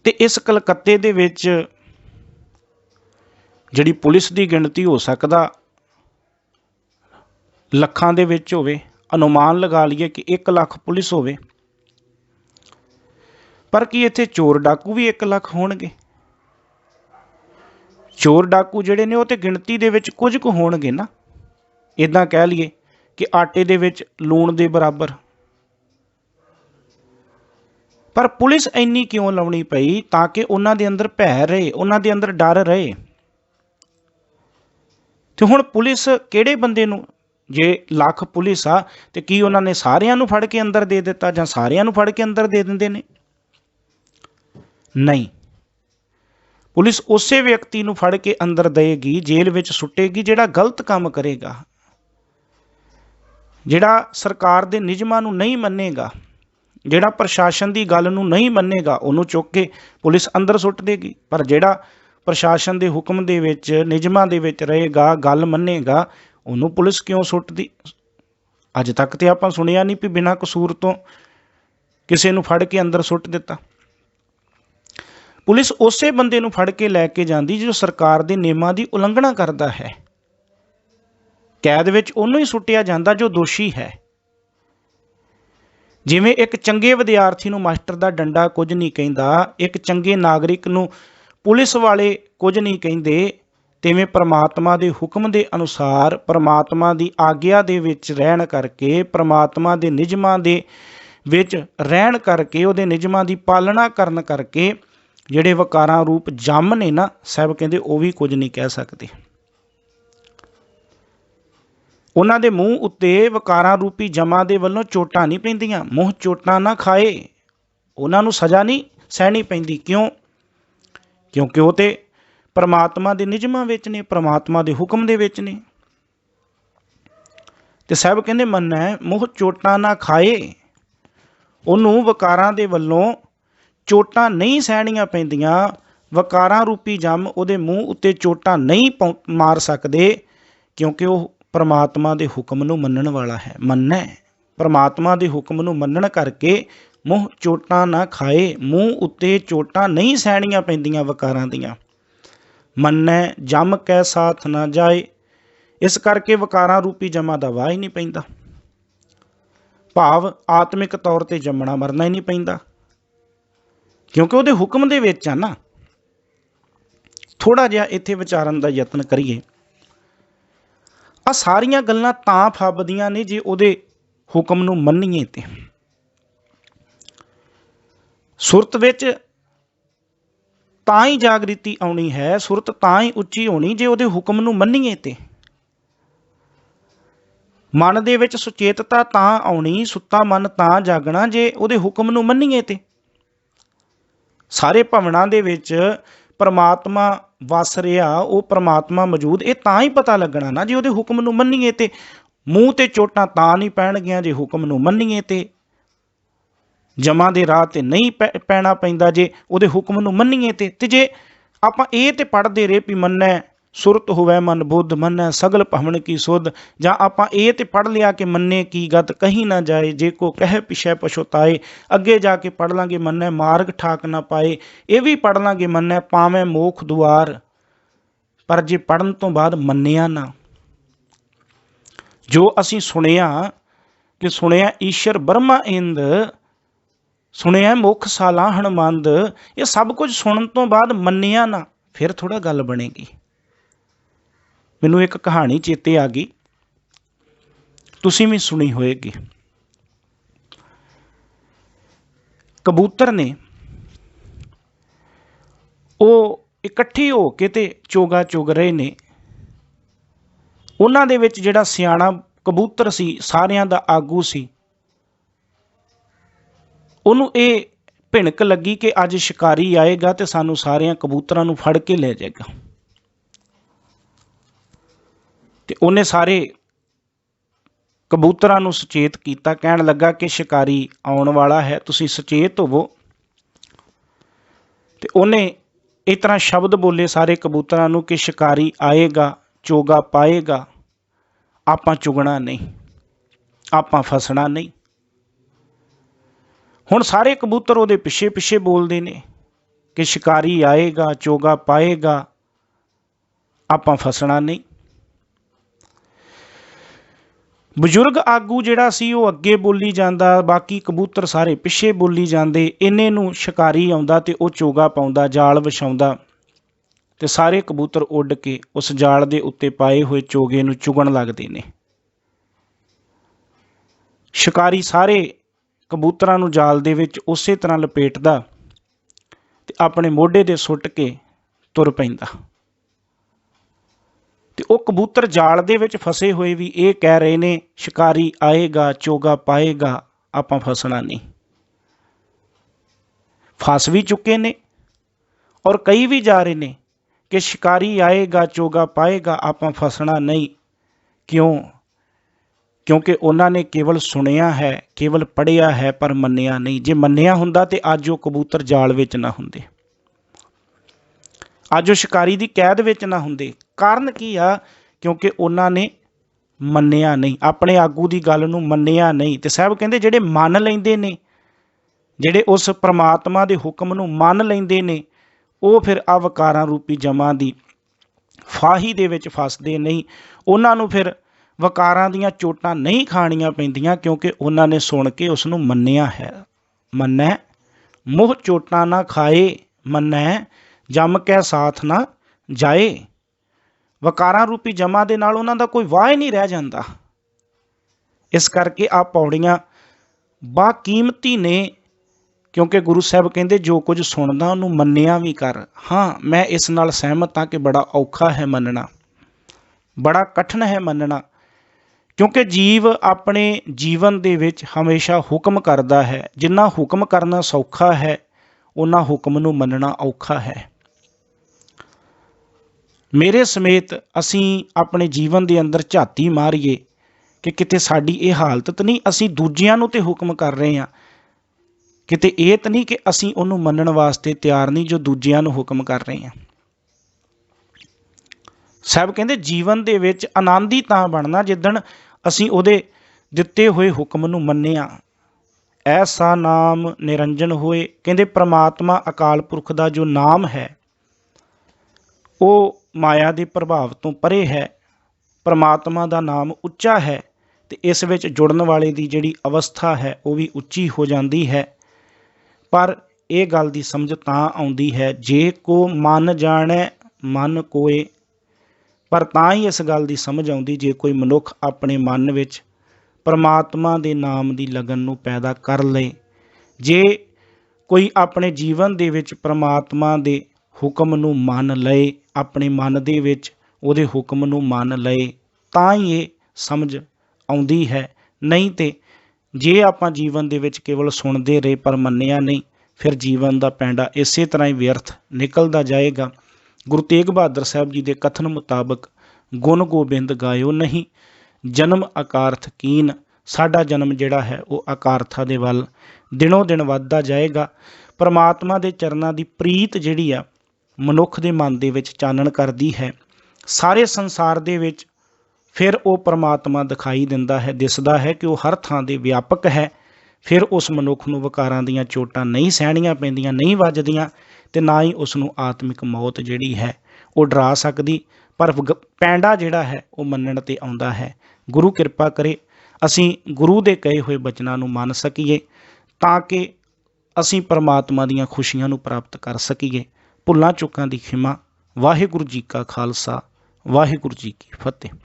ਤੇ इस कलकत्ते दे विच जिहड़ी पुलिस की गिणती हो सकदा ਲੱਖਾਂ ਦੇ ਵਿੱਚ ਹੋਵੇ, अनुमान लगा लीए कि 1 ਲੱਖ पुलिस होवे, पर की इत्थे चोर डाकू भी 1 ਲੱਖ होणगे? चोर डाकू जिहड़े ने वो तो गिणती दे विच कुछ कुछ होणगे ना, इदां कह लीए कि आटे दे विच लूण दे बराबर। पर पुलिस इन्नी क्यों लाउणी पई? ताकि उन्हां दे अंदर भै रहे, उन्हां दे अंदर डर रहे। तो हुण पुलिस किहड़े बंदे नूं, जे ਲੱਖ पुलिस आ तो की उन्होंने सारियां नूं फड़ के अंदर दे दिता जां सारियां नूं फड़ के अंदर दे दिंदे ने? नहीं, पुलिस उसे व्यक्ति नूं फड़ के अंदर देगी, जेल विच सुट्टेगी जिहड़ा गलत काम करेगा, जिहड़ा सरकार दे नियमां नूं नहीं मन्नेगा, जिहड़ा प्रशासन की गल नूं नहीं मन्नेगा, उहनूं चुक के पुलिस अंदर सुट देगी। पर जिहड़ा प्रशासन के हुक्म दे विच नियमां दे विच रहेगा, गल मन्नेगा, उन्होंने पुलिस क्यों सुटती? अज तक तो आपां सुनिया नहीं भी बिना कसूर तो किसी नूं फड़ के अंदर सुट दिता। पुलिस उसे बंदे नूं फड़ के लैके जाती जो सरकार के नियमां की उलंघना करता है। कैद विच उहनूं ही सुटिया जाता जो दोषी है। जिवें एक चंगे विद्यार्थी नूं मास्टर दा डंडा कुछ नहीं कहिंदा, एक चंगे नागरिक नूं पुलिस वाले कुछ नहीं कहिंदे, तिवें परमात्मा के हुक्म के अनुसार, परमात्मा की आग्या दे विच रहन करके, परमात्मा के नियमां दे विच रहन करके, उहदे नियमां की पालना करन करके जिहड़े वकारां रूप जम ने ना, साहब कहंदे वो भी कुछ नहीं कह सकते। उन्हां दे मूँह उत्ते वकारां रूपी जमां दे वल्लों चोटां नहीं पैंदियां। मूँह चोटां ना खाए, उन्हां नूं सज़ा नहीं सहनी पैंदी। क्यों? क्योंकि वो तो परमात्मा के नियमां विच ने, परमात्मा के हुक्म दे विच ने। ते साहब कहंदे मन्ना मूँह चोटां ना खाए, उन्होंने वकारां दे वल्लों चोटां नहीं सहणियां पैंदियां। वकारां रूपी जम उहदे मूँह उत्ते चोटां नहीं मार सकते, क्योंकि वह परमात्मा के हुक्म नूं मन्नण वाला है। मन्ना परमात्मा के हुक्म नूं मन्नण करके मूँह चोटां ना खाए, मूँह उत्ते चोटां नहीं सहणियां पैंदियां वकारां दियां। मन्नै जम कै साथ ना जाए, इस करके वकारां रूपी जमा दा वाह ही नहीं पैंदा। भाव आत्मिक तौर पर जमना मरना ही नहीं पैंदा, क्योंकि उहदे हुक्म दे विच आ ना। थोड़ा जिहा इत्थे विचारन दा यतन करिए। आ सारियां गल्लां तां फबदियां ने जे उहदे हुक्म नूं मन्नीए ते। सुरत विच तां ही जागृति आउणी है, सुरत तां ही उच्ची होनी जे उहदे हुक्म नूं मन्नीए ते। मन दे विच सुचेतता तां आउणी, सुत्ता मन तां जागना जे उहदे हुक्म नूं मन्नीए ते। सारे भवनां दे विच परमात्मा वस रिहा, वो परमात्मा मौजूद, ये तां ही पता लगना ना जे उहदे हुक्म नूं मन्नीए ते। मूँह ते चोटां तां नहीं पैणगियां जे हुक्म नूं मन्नीए ते। जमा दे राह ते नहीं पैना पैंदा जे उहदे हुक्म नूं मन्नीए ते जे आपां इह ते पढ़दे रहे भी मन्नै सुरत होवै मन बुद्ध, मन्नै सगल भवन की सुध, जां आपां इह ते पढ़ लिया कि मन्ने की गत कहीं ना जाए, जे को कह पिछै पछुताए। अगे जाके पढ़ लांगे मन्नै मार्ग ठाक ना पाए, ये भी पढ़ लांगे मन्नै पावैं मोख दुआर। पर जे पढ़न तो बाद मन्निया ना, जो असीं सुनिया कि सुनिया ईश्वर ब्रह्मा इंद, सुनिया मुख साला हणमंद, ये सब कुछ सुनन तो बाद मन्निया ना, फिर थोड़ा गल बनेगी। मैनूं एक कहानी चेते आ गई, तुसीं भी सुनी होएगी। कबूतर ने वो इकट्ठे हो के ते चोगा चुग रहे ने। उन्हां दे विच जिहड़ा सियाणा कबूतर सी, सारियां दा आगू सी, ਉਹਨੂੰ ਇਹ ਭਿਣਕ ਲੱਗੀ ਕਿ ਅੱਜ ਸ਼ਿਕਾਰੀ ਆਏਗਾ ਤੇ ਸਾਨੂੰ ਸਾਰਿਆਂ ਕਬੂਤਰਾਂ ਨੂੰ ਫੜ ਕੇ ਲੈ ਜਾਏਗਾ। ਤੇ ਉਹਨੇ ਸਾਰੇ ਕਬੂਤਰਾਂ ਨੂੰ ਸੁਚੇਤ ਕੀਤਾ, ਕਹਿਣ ਲੱਗਾ ਕਿ ਸ਼ਿਕਾਰੀ ਆਉਣ ਵਾਲਾ ਹੈ, ਤੁਸੀਂ ਸੁਚੇਤ ਹੋਵੋ। ਤੇ ਉਹਨੇ ਇਸ ਤਰ੍ਹਾਂ ਸ਼ਬਦ ਬੋਲੇ ਸਾਰੇ ਕਬੂਤਰਾਂ ਨੂੰ ਕਿ ਸ਼ਿਕਾਰੀ ਆਏਗਾ, ਚੋਗਾ ਪਾਏਗਾ, ਆਪਾਂ ਚੁਗਣਾ ਨਹੀਂ, ਆਪਾਂ ਫਸਣਾ नहीं। हुण सारे कबूतर उहदे पिछे पिछे बोलते ने कि शिकारी आएगा चोगा पाएगा, आपां फसना नहीं। बजुर्ग आगू जिहड़ा सी वो अगे बोली जांदा, बाकी कबूतर सारे पिछे बोली जांदे। इन्ने नूं शिकारी आउंदा ते वो चोगा पाउंदा, जाल विछाउंदा ते सारे कबूतर उड़ के उस जाल दे उत्ते पाए हुए चोगे नूं चुगण लगदे ने। शिकारी सारे कबूतरां नूं जाल दे विच उसे तरह लपेटदा ते अपने मोढे ते सुੱਟ के तुर पैंदा। ते वो कबूतर जाल दे विच फसे हुए भी ये कह रहे ने शिकारी आएगा चोगा पाएगा, आपां फसना नहीं। फस भी चुके ने और कई भी जा रहे ने कि शिकारी आएगा चोगा पाएगा, आपां फसना नहीं। क्यों? क्योंकि उन्होंने केवल सुनिया है, केवल पढ़िया है, पर मन्निया नहीं। जे मन्निया हुंदा ते अज वो कबूतर जाल विच ना हुंदे, अज वो शिकारी की कैद विच ना हुंदे। कारण की आ? क्योंकि उन्होंने मन्निया नहीं, अपने आगू की गल नूं मन्निया नहीं। ते साहब कहंदे जिहड़े मन लैंदे ने, जिहड़े उस परमात्मा दे हुक्म नूं मन लैंदे ने, वो फिर अवकारां रूपी जमां दी फाही दे विच फसदे नहीं। उन्हां नूं फिर वकारां दीयां चोटां नहीं खाणियां पैंदियां, क्योंकि उन्होंने सुन के उसनूं मन्निया है। मन्नै मुँह चोटां ना खाए, मन्नै जम कै साथ ना जाए। वकारां रूपी जमा दे नाल उन्हां दा कोई वाह ही नहीं रह जांदा। इस करके आ पौड़ियां बाकीमती ने, क्योंकि गुरु साहब कहंदे जो कुछ सुनदा उहनूं मन्निया भी कर। हाँ, मैं इस नाल सहमत हाँ कि बड़ा औखा है मनना, बड़ा कठिन है मनना, क्योंकि जीव अपने जीवन दे विच हमेशा हुक्म करदा है। जिन्ना हुक्म करना सौखा है, उन्ना हुक्म नूं मनना औखा है। मेरे समेत असी अपने जीवन के अंदर झाती मारीए कि किते साडी ये हालत तो नहीं, असी दूजियां नूं ते हुक्म कर रहे हैं, किते ये तो नहीं कि असी उहनूं मनण वास्ते तैयार नहीं जो दूजियां नूं हुक्म कर रहे हैं। साहब कहंदे जीवन दे विच आनंद ही तां बनना जिदण असी उहदे दिते हुए हुक्म नूं मन्निया। ऐसा नाम निरंजन होए, कहंदे परमात्मा अकाल पुरख दा जो नाम है वो माया के प्रभाव तो परे है। परमात्मा का नाम उच्चा है तो इस विच जुड़न वाले की जिहड़ी अवस्था है वो भी उच्ची हो जाती है। पर यह गल की समझ तां आउंदी है जे को मन जाने मन कोए, पर तां ही इस गल की समझ आउंदी जे कोई मनुख अपने मन विच परमात्मा के नाम की लगन नूं पैदा कर ले। जे कोई अपने जीवन दे विच परमात्मा के हुक्म नूं मान लए, अपने मन दे विच उहदे हुक्म नूं मान लए, तां ही ये समझ आउंदी है। नहीं तो जे आपां जीवन दे विच केवल सुनते रहे पर मन्निया नहीं, फिर जीवन का पैंडा इस तरह ही व्यर्थ निकलता जाएगा। गुरु तेग बहादुर साहब जी के कथन मुताबक गुण गोबिंद गायो नहीं, जन्म अकार्थ कीन। साडा जन्म जिहड़ा है वो अकार्था दे वल दिनों दिन वधदा जाएगा। परमात्मा के चरनां की प्रीत जिहड़ी आ मनुख के मन दे विच चानण करदी है। सारे संसार दे विच फिर वो परमात्मा दिखाई दिंदा है, दिसदा है कि वो हर थां दे व्यापक है। फिर उस मनुख नूं वकारां दीयां चोटां नहीं सहणीਆਂ पैंदियां, नहीं वजदियां, ते ना ही उसनूं आत्मिक मौत जिहड़ी है वो डरा सकदी। पर पैंडा जिहड़ा है वो मन्नण ते आउंदा है। गुरु किरपा करे असीं गुरु दे कहे होए बचनां नूं मंन सकीए, तां कि असीं परमात्मा दीयां खुशियां नूं प्राप्त कर सकीए। भुल्लां चुकां दी खिमा। वाहिगुरू जी का खालसा, वाहिगुरू जी की फतेह।